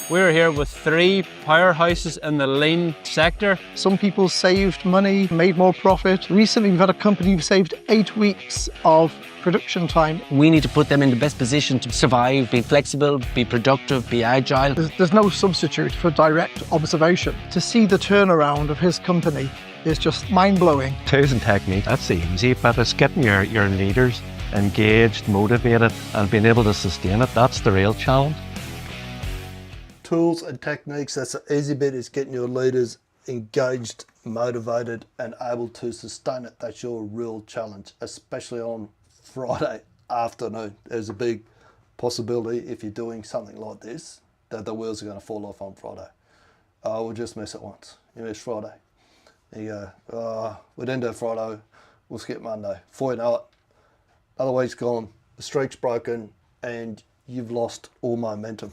We're here with 3 powerhouses in the lean sector. Some people saved money, made more profit. Recently, we've had a company who saved 8 weeks of production time. We need to put them in the best position to survive, be flexible, be productive, be agile. There's no substitute for direct observation. To see the turnaround of his company is just mind-blowing. Tools and technique, that's the easy, but it's getting your leaders engaged, motivated, and being able to sustain it. That's the real challenge. Tools and techniques, that's the easy bit, is getting your leaders engaged, motivated, and able to sustain it. That's your real challenge, especially on Friday afternoon. There's a big possibility, if you're doing something like this, that the wheels are going to fall off on Friday. We'll just miss it once. You miss Friday. You go, we didn't do Friday, we'll skip Monday. Before you know it, another week's gone, the streak's broken, and you've lost all momentum.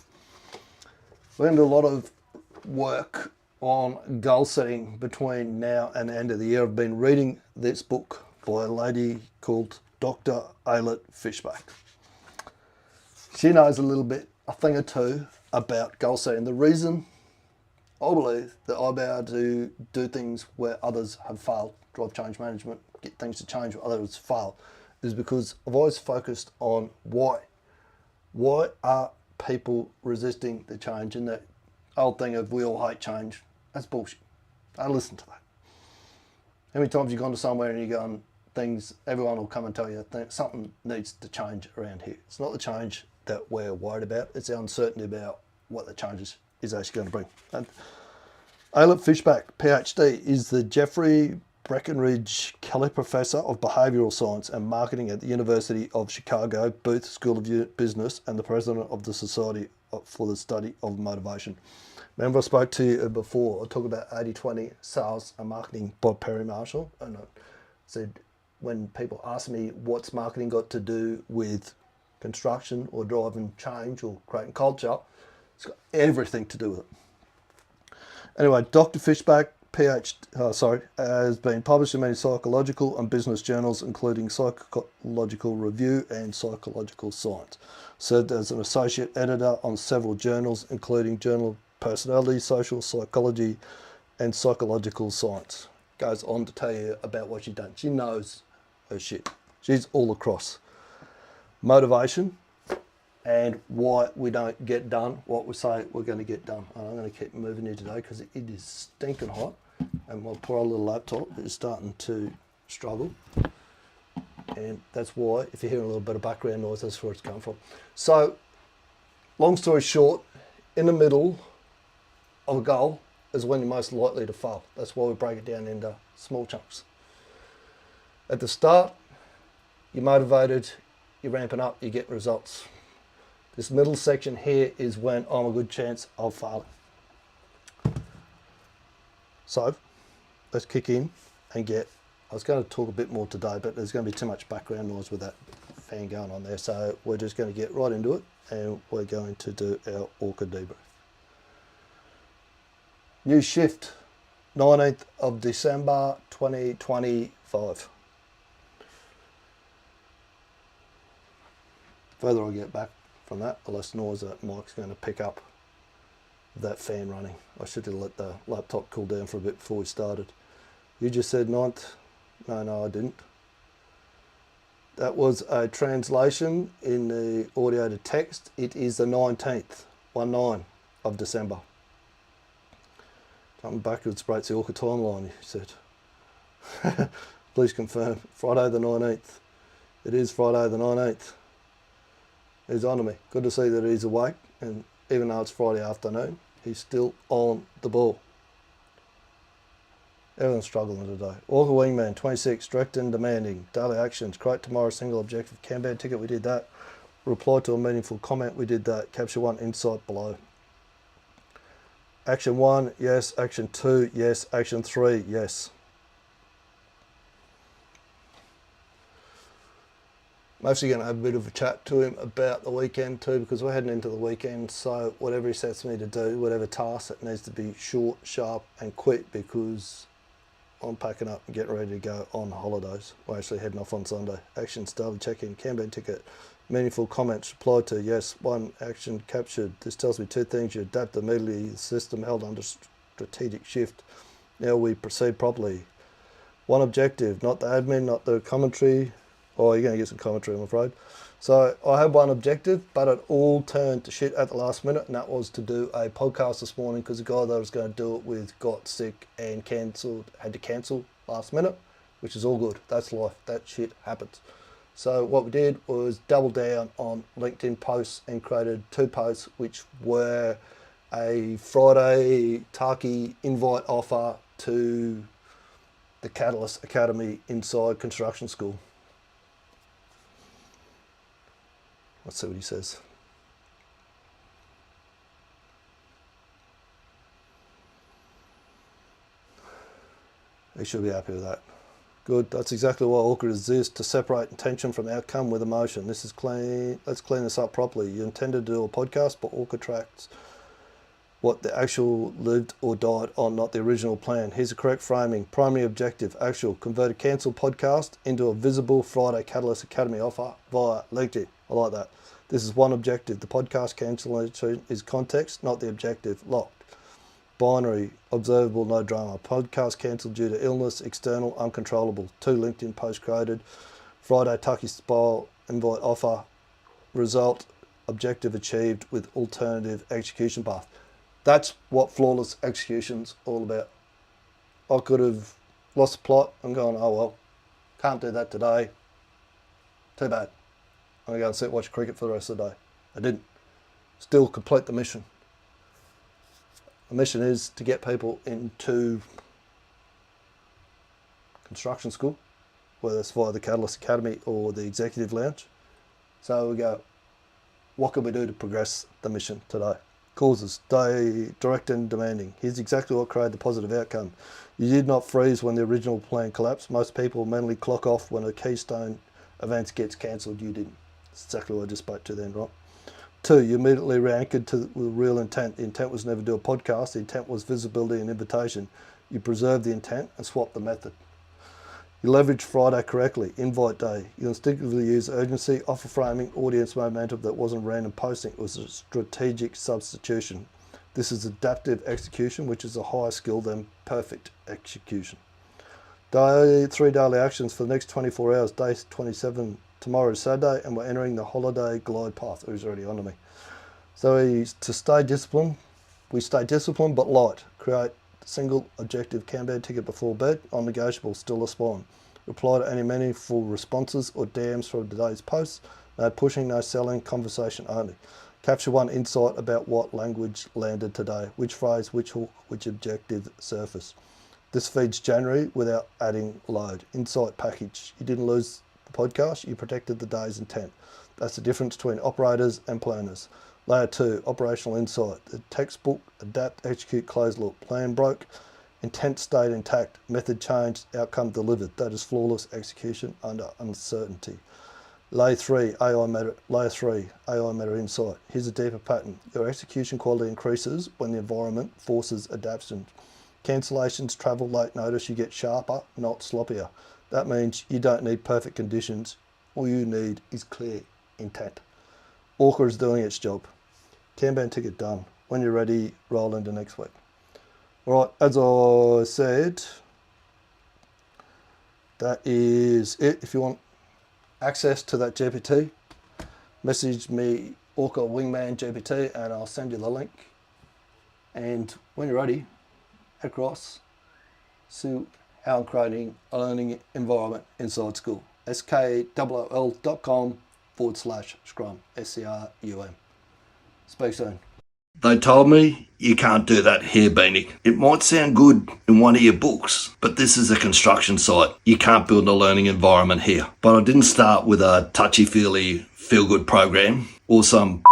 We're going to do a lot of work on goal setting between now and the end of the year. I've been reading this book by a lady called Dr. Ayelet Fishback. She knows a thing or two about goal setting. The reason I believe that I'll be able to do things where others have failed, drive change management, get things to change where others fail, is because I've always focused on why. Why are people resisting the change? And that old thing of we all hate change, that's bullshit. Don't listen to that. How many times you've gone to somewhere and you're going, everyone will come and tell you something needs to change around here. It's not the change that we're worried about, it's the uncertainty about what the change is actually going to bring. And Ayelet Fishback, PhD, is the Jeffrey Breckenridge Kelly Professor of Behavioural Science and Marketing at the University of Chicago Booth School of Business and the President of the Society for the Study of Motivation. Remember I spoke to you before, I talked about 80-20 sales and marketing by Perry Marshall, and I said when people ask me what's marketing got to do with construction or driving change or creating culture, it's got everything to do with it. Anyway, Dr. Fishback has been published in many psychological and business journals, including Psychological Review and Psychological Science. Served as an associate editor on several journals, including Journal of Personality, Social Psychology, and Psychological Science. Goes on to tell you about what she's done. She knows her shit. She's all across motivation and why we don't get done what we say we're going to get done. And I'm going to keep moving here today because it is stinking hot. And my poor little laptop is starting to struggle, and that's why, if you hear a little bit of background noise, that's where it's coming from. So, long story short, in the middle of a goal is when you're most likely to fail. That's why we break it down into small chunks. At the start, you're motivated, you're ramping up, you get results. This middle section here is when I'm a good chance of failing. So, let's kick in and I was going to talk a bit more today, but there's going to be too much background noise with that fan going on there. So we're just going to get right into it and we're going to do our ORCA debrief. New shift, 19th of December 2025. The further I get back from that, the less noise that mic's going to pick up. That fan running. I should have let the laptop cool down for a bit before we started. You just said 9th. No, I didn't. That was a translation in the audio to text. It is the 19th, 19 of December. Jumping backwards breaks the ORCA timeline, he said. Please confirm. Friday the 19th. It is Friday the 19th. He's on to me. Good to see that he's awake, and even though it's Friday afternoon, he's still on the ball. Everyone's struggling today. ORCA Wingman, 26, direct and demanding. Daily actions, create tomorrow, single objective. Kanban ticket, we did that. Reply to a meaningful comment, we did that. Capture one insight below. Action 1, yes. Action 2, yes. Action 3, yes. I'm actually going to have a bit of a chat to him about the weekend too, because we're heading into the weekend, so whatever he sets me to do, whatever task, it needs to be short, sharp and quick, because I'm packing up and getting ready to go on holidays. We're actually heading off on Sunday. Actions, daily check-in, Kanban ticket, Meaningful comments replied to, yes. 1, action captured. This tells me 2 things. You adapt immediately. The system held under strategic shift. Now we proceed properly. 1 objective, not the admin, not the commentary. Oh, you're going to get some commentary, I'm afraid. So I had 1 objective, but it all turned to shit at the last minute, and that was to do a podcast this morning because the guy that I was going to do it with got sick and had to cancel last minute, which is all good. That's life. That shit happens. So what we did was double down on LinkedIn posts and created 2 posts, which were a Friday Turkey invite offer to the Catalyst Academy inside construction school. Let's see what he says. He should be happy with that. Good, that's exactly why ORCA exists, to separate intention from outcome with emotion. This is clean. Let's clean this up properly. You intended to do a podcast, but ORCA tracks what the actual lived or died on, not the original plan. Here's the correct framing. Primary objective, actual. Convert a cancelled podcast into a visible Friday Catalyst Academy offer via LinkedIn. I like that. This is 1 objective. The podcast cancellation is context, not the objective. Locked. Binary, observable, no drama. Podcast cancelled due to illness, external, uncontrollable. 2 LinkedIn posts created. Friday Tucky style invite offer. Result, objective achieved with alternative execution path. That's what flawless execution's all about. I could have lost the plot and gone, oh well, can't do that today. Too bad. I'm going to go and sit and watch cricket for the rest of the day. I didn't. Still complete the mission. The mission is to get people into construction school, whether it's via the Catalyst Academy or the Executive Lounge. So we go, what can we do to progress the mission today? Causes, direct and demanding. Here's exactly what created the positive outcome. You did not freeze when the original plan collapsed. Most people mentally clock off when a keystone event gets cancelled. You didn't. That's exactly what I just spoke to then, right? 2, you immediately re-anchored to the real intent. The intent was never to do a podcast. The intent was visibility and invitation. You preserved the intent and swapped the method. You leveraged Friday correctly, invite day. You instinctively used urgency, offer framing, audience momentum that wasn't random posting. It was a strategic substitution. This is adaptive execution, which is a higher skill than perfect execution. 3 daily actions for the next 24 hours. Day 27, tomorrow is Saturday, and we're entering the holiday glide path. Who's already on to me. So to stay disciplined, we stay disciplined but light. Create single objective Kanban ticket before bed, non-negotiable, still a spawn. Reply to any meaningful responses or DMs from today's posts. No pushing, no selling, conversation only. Capture 1 insight about what language landed today, which phrase, which hook, which objective surface. This feeds January without adding load. Insight package. You didn't lose the podcast, you protected the day's intent. That's the difference between operators and planners. Layer 2, operational insight. The textbook, adapt, execute, close loop. Plan broke, intent stayed intact, method changed, outcome delivered. That is flawless execution under uncertainty. Layer 3, AI meta insight. Here's a deeper pattern. Your execution quality increases when the environment forces adaptation. Cancellations, travel, late notice, you get sharper, not sloppier. That means you don't need perfect conditions. All you need is clear intent. ORCA is doing its job. Kanban ticket done. When you're ready, roll into next week. All right, as I said, that is it. If you want access to that GPT, message me ORCA Wingman GPT and I'll send you the link. And when you're ready, head across, see how I'm creating a learning environment inside school. skoll.com/scrum, SCRUM. Speak soon. They told me you can't do that here, Beanie. It might sound good in one of your books, but this is a construction site. You can't build a learning environment here. But I didn't start with a touchy-feely feel-good program or some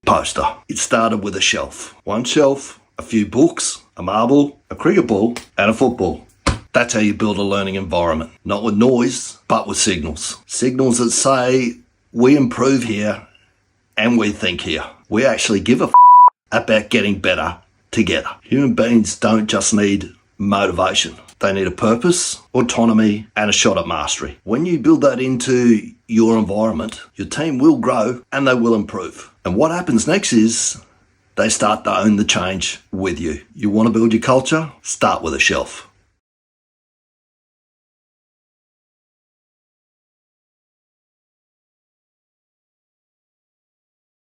poster. It started with a shelf. One shelf, a few books, a marble, a cricket ball, and a football. That's how you build a learning environment. Not with noise, but with signals. Signals that say, we improve here and we think here. We actually give a about getting better together. Human beings don't just need motivation. They need a purpose, autonomy, and a shot at mastery. When you build that into your environment, your team will grow and they will improve. And what happens next is they start to own the change with you. You want to build your culture? Start with a shelf.